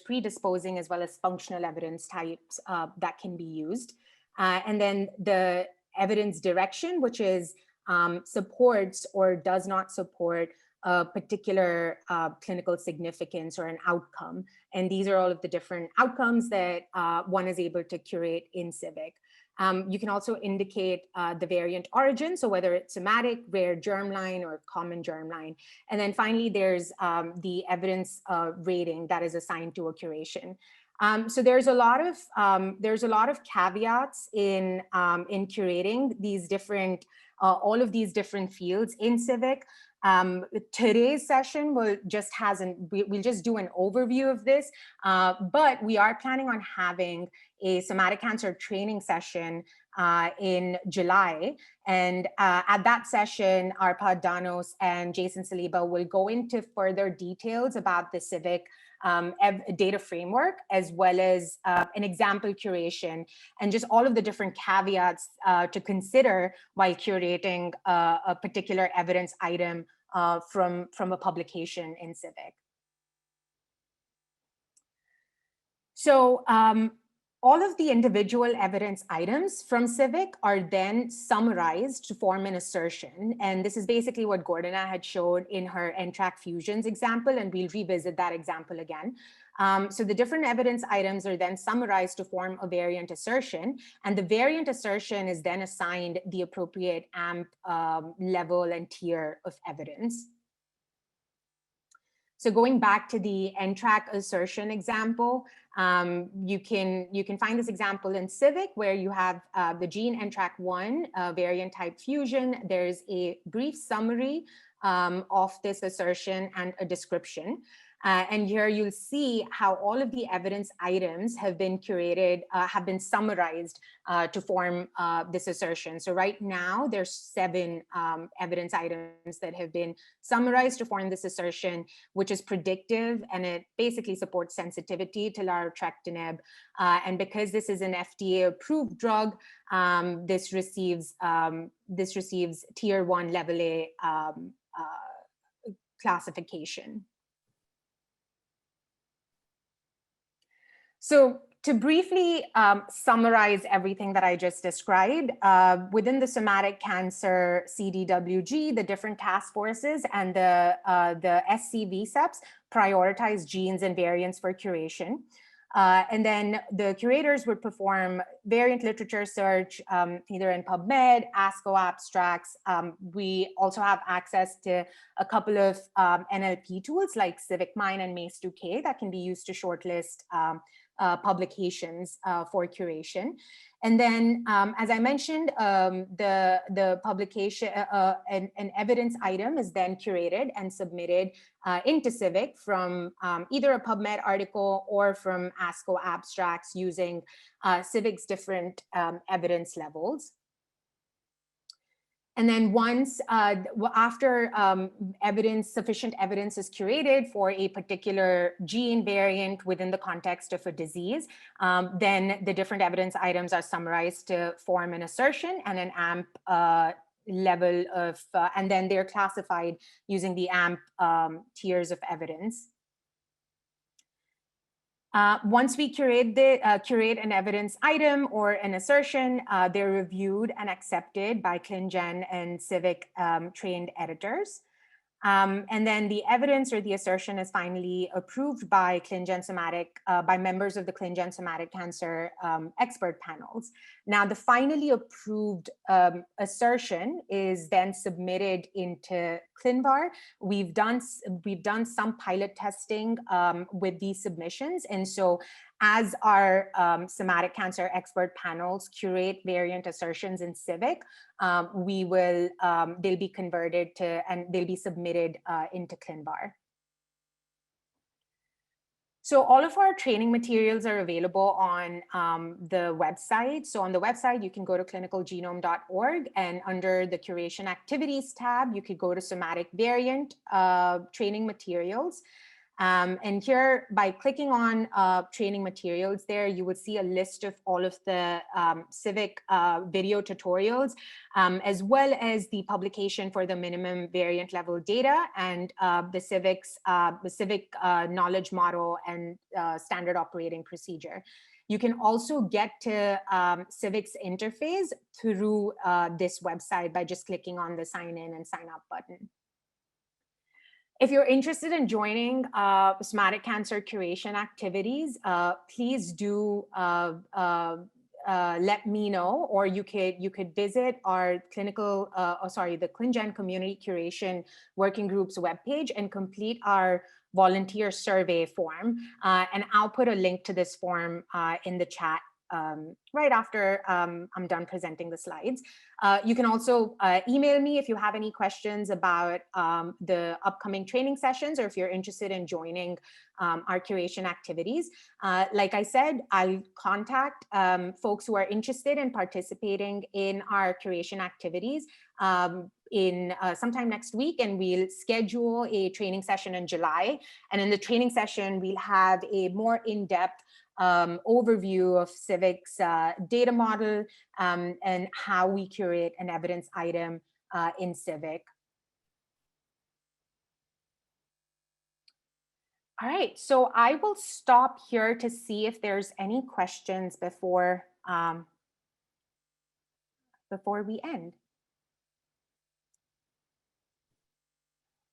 predisposing as well as functional evidence types that can be used. And then the evidence direction, which is supports or does not support a particular clinical significance or an outcome. And these are all of the different outcomes that one is able to curate in CIVIC. You can also indicate the variant origin, so whether it's somatic, rare germline, or common germline. And then finally, there's the evidence rating that is assigned to a curation. So there's a lot of caveats in curating these different all of these different fields in CIVIC. Today's session we'll just do an overview of this, but we are planning on having a somatic cancer training session in July. And at that session, Arpad Danos and Jason Saliba will go into further details about the CIVIC data framework, as well as an example curation, and just all of the different caveats to consider while curating a particular evidence item from a publication in CIVIC. So all of the individual evidence items from CIVIC are then summarized to form an assertion. And this is basically what Gordana had showed in her NTRK fusions example, and we'll revisit that example again. So the different evidence items are then summarized to form a variant assertion, and the variant assertion is then assigned the appropriate AMP level and tier of evidence. So going back to the NTRK assertion example, you can find this example in CIVIC, where you have the gene NTRK1 variant type fusion. There's a brief summary of this assertion and a description. And here you'll see how all of the evidence items have been curated, have been summarized to form this assertion. So right now there's 7 evidence items that have been summarized to form this assertion, which is predictive, and it basically supports sensitivity to larotrectinib. And because this is an FDA approved drug, this receives tier 1 level A classification. So to briefly summarize everything that I just described, within the somatic cancer CDWG, the different task forces and the SC VCEPs prioritize genes and variants for curation. And then the curators would perform variant literature search, either in PubMed, ASCO abstracts. We also have access to a couple of NLP tools like CivicMine and Mace2K that can be used to shortlist publications for curation. And then, as I mentioned, the publication, an evidence item is then curated and submitted into CIVIC from either a PubMed article or from ASCO abstracts using CIVIC's different evidence levels. And then once, after sufficient evidence is curated for a particular gene variant within the context of a disease, then the different evidence items are summarized to form an assertion and an AMP level of, and then they're classified using the AMP tiers of evidence. Once we curate an evidence item or an assertion, they're reviewed and accepted by ClinGen and CIVIC trained editors. And then the evidence or the assertion is finally approved by by members of the ClinGen Somatic Cancer expert panels. Now, the finally approved assertion is then submitted into ClinVar. We've done some pilot testing with these submissions, and so as our somatic cancer expert panels curate variant assertions in CIVIC, they'll be converted to and they'll be submitted into ClinVar. So all of our training materials are available on the website. So on the website, you can go to clinicalgenome.org, and under the Curation Activities tab, you could go to Somatic Variant Training Materials. And here, by clicking on training materials there, you would see a list of all of the CIVIC video tutorials, as well as the publication for the minimum variant level data and the CIVIC knowledge model and standard operating procedure. You can also get to CIVIC's interface through this website by just clicking on the sign in and sign up button. If you're interested in joining somatic cancer curation activities, please do let me know, or you could visit our the ClinGen Community Curation Working Group's webpage and complete our volunteer survey form. And I'll put a link to this form in the chat right after I'm done presenting the slides. You can also email me if you have any questions about the upcoming training sessions, or if you're interested in joining our curation activities. Like I said, I'll contact folks who are interested in participating in our curation activities in sometime next week, and we'll schedule a training session in July. And in the training session, we'll have a more in-depth overview of CIVIC's data model and how we curate an evidence item in CIVIC. All right, so I will stop here to see if there's any questions before we end.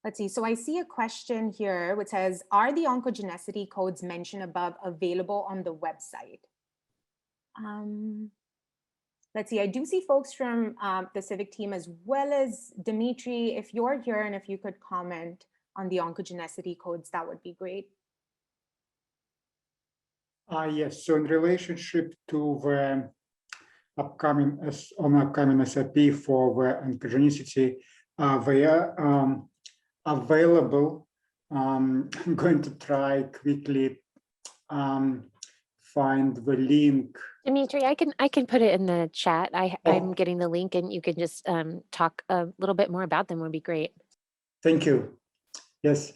Let's see, so I see a question here which says, are the oncogenicity codes mentioned above available on the website? Let's see, I do see folks from the CIVIC team, as well as Dimitri. If you're here and if you could comment on the oncogenicity codes, that would be great. Yes, so in relationship to the upcoming SIP for the oncogenicity, they are available. I'm going to try quickly find the link. Dimitri, I can put it in the chat. I'm getting the link, and you can just talk a little bit more about them. Would be great. Thank you. Yes.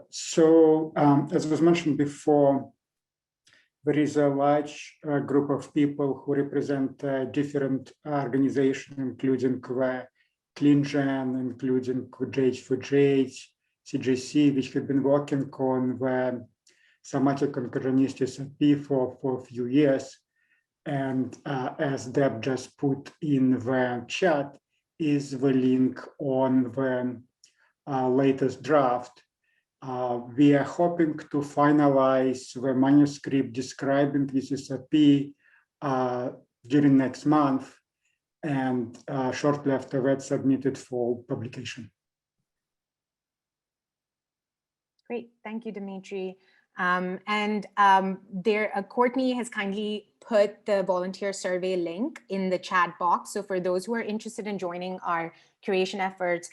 So as was mentioned before, there is a large group of people who represent different organizations, including the ClinGen, including JH4J, CJC, which have been working on the somatic oncogenicity SIP for a few years. And as Deb just put in the chat, is the link on the latest draft. We are hoping to finalize the manuscript describing this SIP during next month, and shortly after that, submitted for publication. Great, thank you, Dimitri. Courtney has kindly put the volunteer survey link in the chat box. So for those who are interested in joining our curation efforts,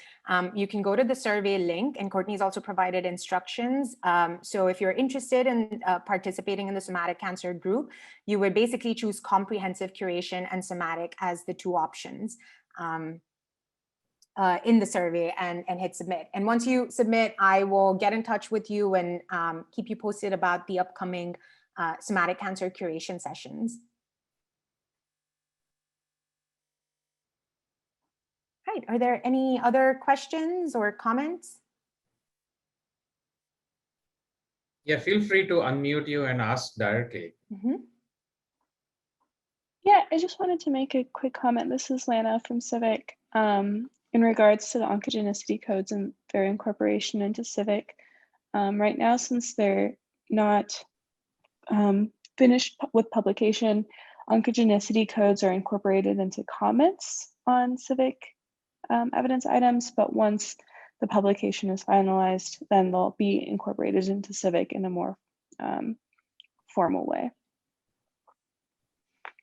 you can go to the survey link, and Courtney's also provided instructions. So if you're interested in participating in the somatic cancer group, you would basically choose comprehensive curation and somatic as the two options in the survey, and hit submit. And once you submit, I will get in touch with you and keep you posted about the upcoming somatic cancer curation sessions. Right, are there any other questions or comments? Yeah, feel free to unmute you and ask directly. Yeah, I just wanted to make a quick comment. This is Lana from CIVIC. In regards to the oncogenicity codes and their incorporation into CIVIC, right now, since they're not finished with publication, oncogenicity codes are incorporated into comments on CIVIC evidence items, but once the publication is finalized, then they'll be incorporated into CIVIC in a more formal way.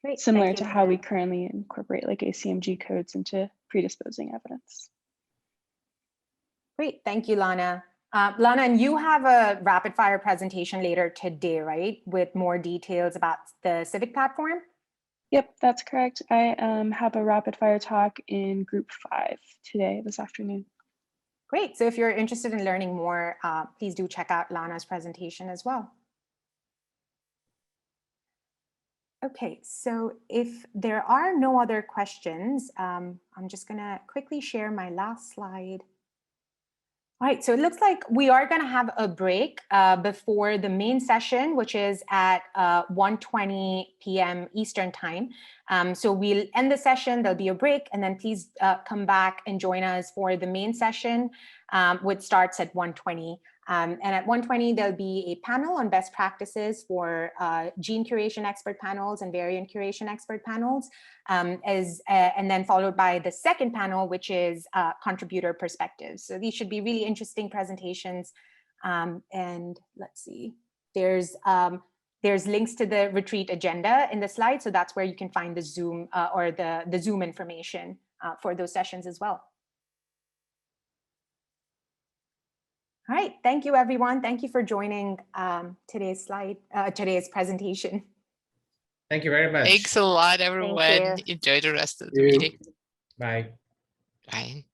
Great. Similar to how we currently incorporate like ACMG codes into predisposing evidence. Great, thank you, Lana. Lana, and you have a rapid fire presentation later today, right? With more details about the CIVIC platform? Yep, that's correct. I have a rapid fire talk in group 5 today, this afternoon. Great, so if you're interested in learning more, please do check out Lana's presentation as well. Okay, so if there are no other questions, I'm just gonna quickly share my last slide. All right, so it looks like we are gonna have a break before the main session, which is at 1:20 p.m. Eastern time. So we'll end the session, there'll be a break, and then please come back and join us for the main session, which starts at 1:20. And at 1:20, there'll be a panel on best practices for gene curation expert panels and variant curation expert panels, and then followed by the second panel, which is contributor perspectives. So these should be really interesting presentations. And let's see, there's links to the retreat agenda in the slide, so that's where you can find the Zoom or the Zoom information for those sessions as well. All right, thank you, everyone. Thank you for joining today's presentation. Thank you very much. Thanks a lot, everyone. Enjoy the rest of the meeting. Bye. Bye.